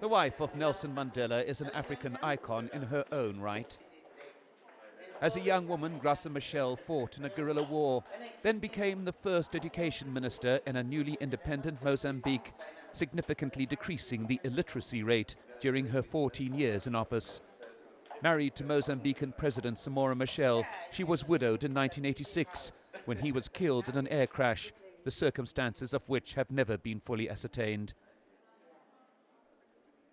The wife of Nelson Mandela is an African icon in her own right. As a young woman, Graca Machel fought in a guerrilla war, then became the first education minister in a newly independent Mozambique, significantly decreasing the illiteracy rate during her 14 years in office. Married to Mozambican President Samora Machel, she was widowed in 1986 when he was killed in an air crash, the circumstances of which have never been fully ascertained.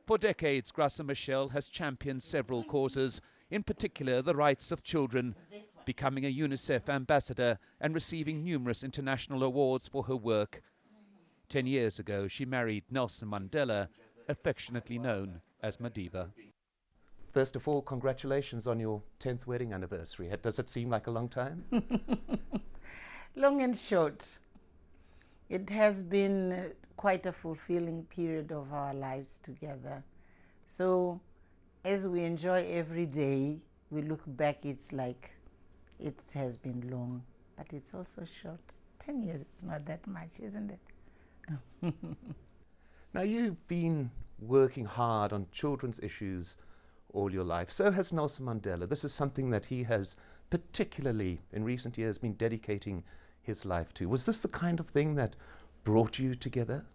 For decades, Graca Machel has championed several causes, in particular the rights of children, becoming a UNICEF ambassador and receiving numerous international awards for her work. 10 years ago, she married Nelson Mandela, affectionately known as Madiba. First of all, congratulations on your 10th wedding anniversary. Does it seem like a long time? Long and short. It has been quite a fulfilling period of our lives together. So as we enjoy every day, we look back, it's like it has been long, but it's also short. 10 years, it's not that much, isn't it? Now, you've been working hard on children's issues all your life. So has Nelson Mandela. This is something that he has particularly in recent years been dedicating his life to. Was this the kind of thing that brought you together?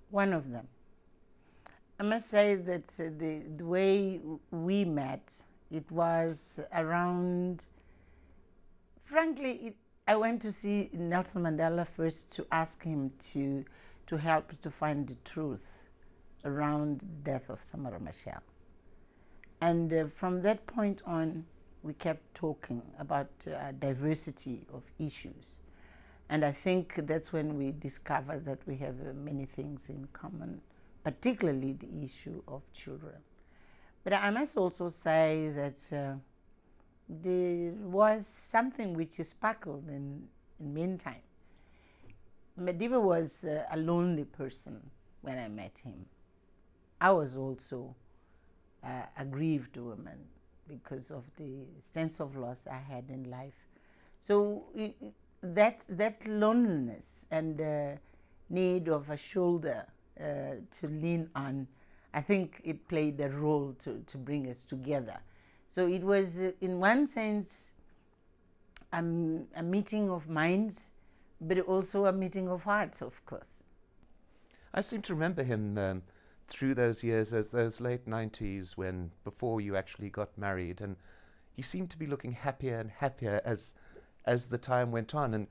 One of them. I must say that the way we met, it was around, frankly, I went to see Nelson Mandela first to ask him to help to find the truth around the death of Samora Machel. And from that point on, we kept talking about diversity of issues. And I think that's when we discovered that we have many things in common, particularly the issue of children. But I must also say that there was something which sparkled in meantime. Madiba was a lonely person when I met him. I was also a grieved woman because of the sense of loss I had in life. So that loneliness and need of a shoulder to lean on, I think it played a role to bring us together. So it was, in one sense, a meeting of minds, but also a meeting of hearts, of course. I seem to remember him through those years, as those late 90s, when before you actually got married, and he seemed to be looking happier and happier as the time went on. And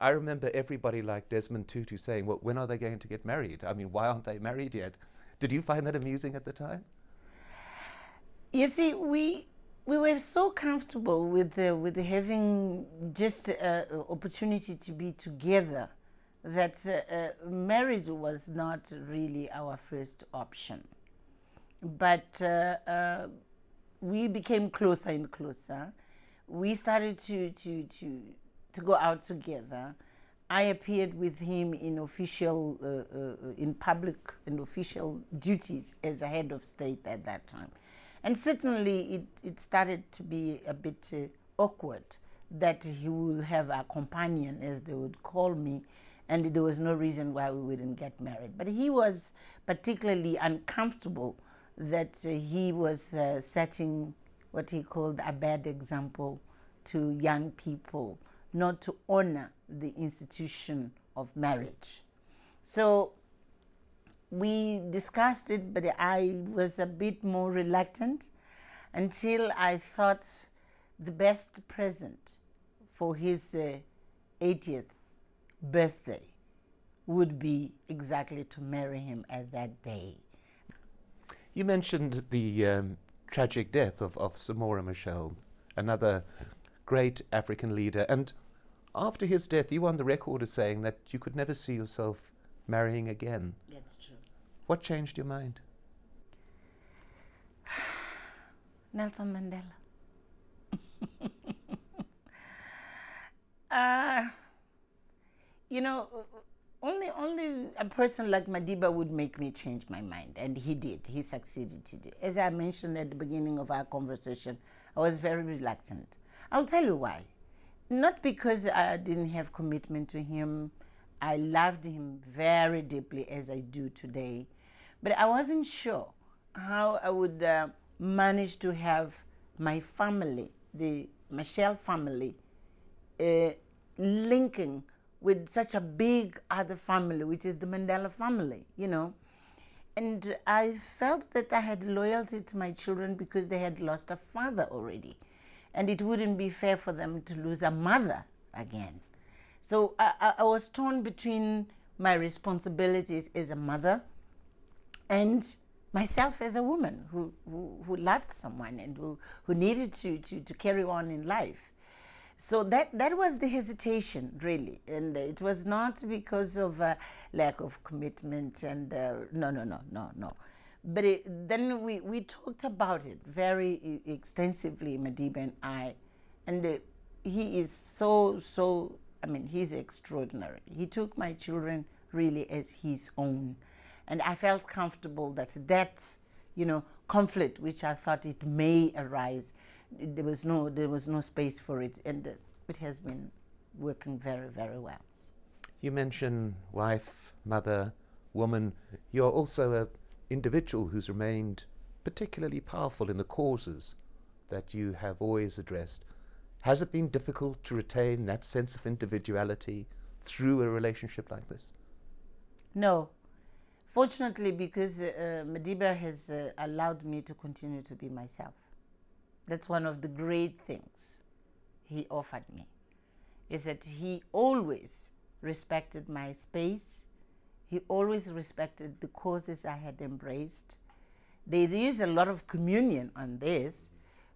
I remember everybody like Desmond Tutu saying, well, when are they going to get married? I mean, why aren't they married yet? Did you find that amusing at the time? You see, we were so comfortable with having just an opportunity to be together that marriage was not really our first option. But we became closer and closer. We started to go out together. I appeared with him in in public and official duties as a head of state at that time. And certainly it started to be a bit awkward that he would have a companion, as they would call me, and there was no reason why we wouldn't get married. But he was particularly uncomfortable that he was setting what he called a bad example to young people, not to honor the institution of marriage. So we discussed it, but I was a bit more reluctant until I thought the best present for his 80th birthday would be exactly to marry him at that day. You mentioned the tragic death of Samora Machel, another great African leader, and after his death you were on the record as saying that you could never see yourself marrying again. That's true. What changed your mind? Nelson Mandela. You know, only a person like Madiba would make me change my mind, and he did. He succeeded to do. As I mentioned at the beginning of our conversation, I was very reluctant. I'll tell you why. Not because I didn't have commitment to him. I loved him very deeply, as I do today. But I wasn't sure how I would manage to have my family, the Machel family, linking with such a big other family, which is the Mandela family, you know. And I felt that I had loyalty to my children because they had lost a father already. And it wouldn't be fair for them to lose a mother again. So I was torn between my responsibilities as a mother and myself as a woman who loved someone and who needed to carry on in life. So that was the hesitation, really. And it was not because of lack of commitment and no. But then we talked about it very extensively, Madiba and I. And he is so, I mean, he's extraordinary. He took my children really as his own. And I felt comfortable that conflict, which I thought it may arise, there was no space for it, and it has been working very, very well. You mention wife, mother, woman. You're also an individual who's remained particularly powerful in the causes that you have always addressed. Has it been difficult to retain that sense of individuality through a relationship like this? No. Fortunately, because Madiba has allowed me to continue to be myself. That's one of the great things he offered me, is that he always respected my space. He always respected the causes I had embraced. There is a lot of communion on this,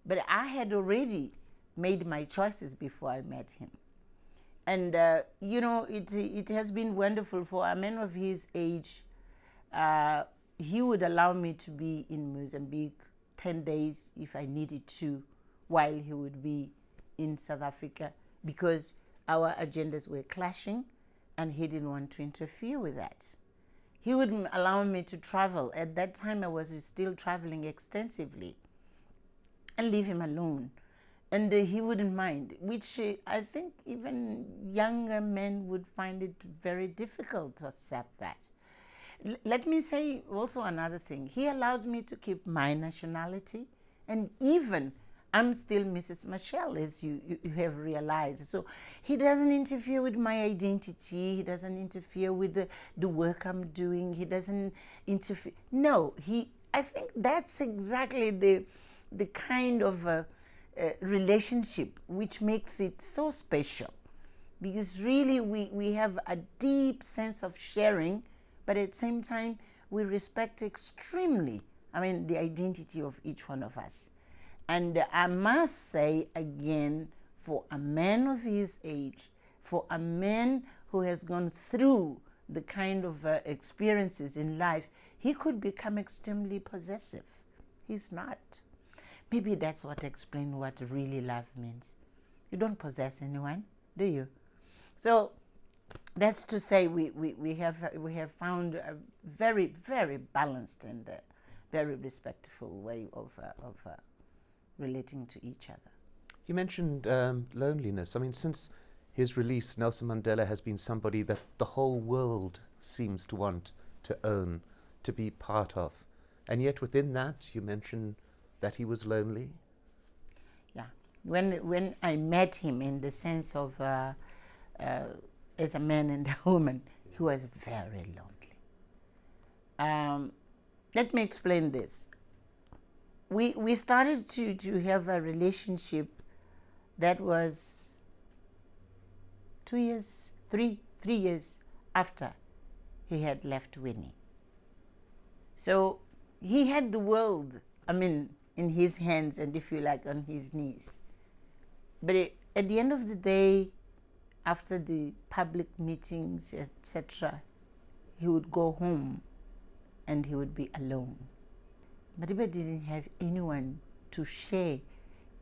but I had already made my choices before I met him. And, it has been wonderful for a man of his age. He would allow me to be in Mozambique 10 days if I needed to, while he would be in South Africa, because our agendas were clashing and he didn't want to interfere with that. He wouldn't allow me to travel. At that time, I was still traveling extensively, and leave him alone. And he wouldn't mind, which I think even younger men would find it very difficult to accept that. Let me say also another thing. He allowed me to keep my nationality, and even I'm still Mrs. Machel, as you have realized. So he doesn't interfere with my identity. He doesn't interfere with the work I'm doing. He doesn't interfere. No, I think that's exactly the kind of relationship which makes it so special, because really we have a deep sense of sharing, but at the same time we respect extremely, the identity of each one of us. And I must say again, for a man of his age, for a man who has gone through the kind of experiences in life, he could become extremely possessive. He's not. Maybe that's what explains what really love means. You don't possess anyone, do you? So that's to say we have found a very, very balanced and very respectful way of relating to each other. You mentioned loneliness. Since his release, Nelson Mandela has been somebody that the whole world seems to want to own, to be part of. And yet within that, you mentioned that he was lonely. Yeah. When I met him, in the sense of as a man and a woman, he was very lonely. Let me explain this. We started to have a relationship that was 3 years after he had left Winnie. So he had the world, in his hands, and if you like, on his knees. But at the end of the day, after the public meetings, etc., he would go home and he would be alone. Madiba didn't have anyone to share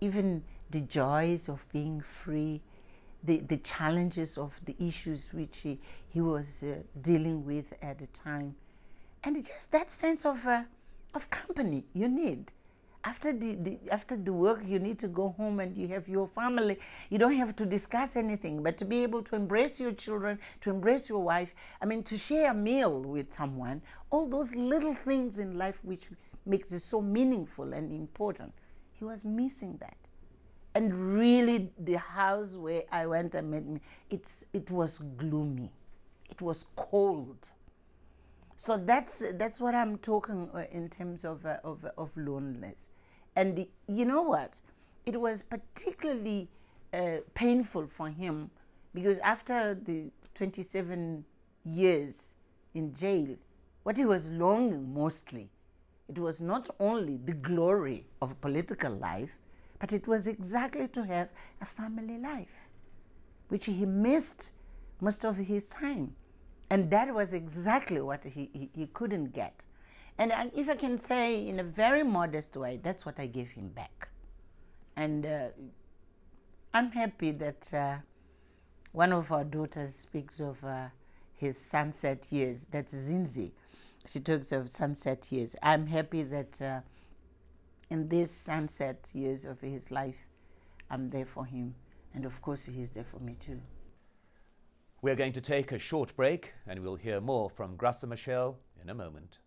even the joys of being free, the challenges of the issues which he was dealing with at the time. And just that sense of company you need. after after the work, you need to go home and you have your family. You don't have to discuss anything, but to be able to embrace your children, to embrace your wife, I mean, to share a meal with someone, all those little things in life which makes it so meaningful and important. He was missing that. And really, the house where I went and met him, it was gloomy. It was cold. So that's what I'm talking in terms of loneliness. And you know what? It was particularly painful for him because after the 27 years in jail, what he was longing mostly, it was not only the glory of a political life, but it was exactly to have a family life, which he missed most of his time. And that was exactly what he couldn't get. And if I can say in a very modest way, that's what I gave him back. And I'm happy that one of our daughters speaks of his sunset years. That's Zinzi. She talks of sunset years. I'm happy that in these sunset years of his life, I'm there for him. And of course, he's there for me too. We're going to take a short break and we'll hear more from Graca Machel in a moment.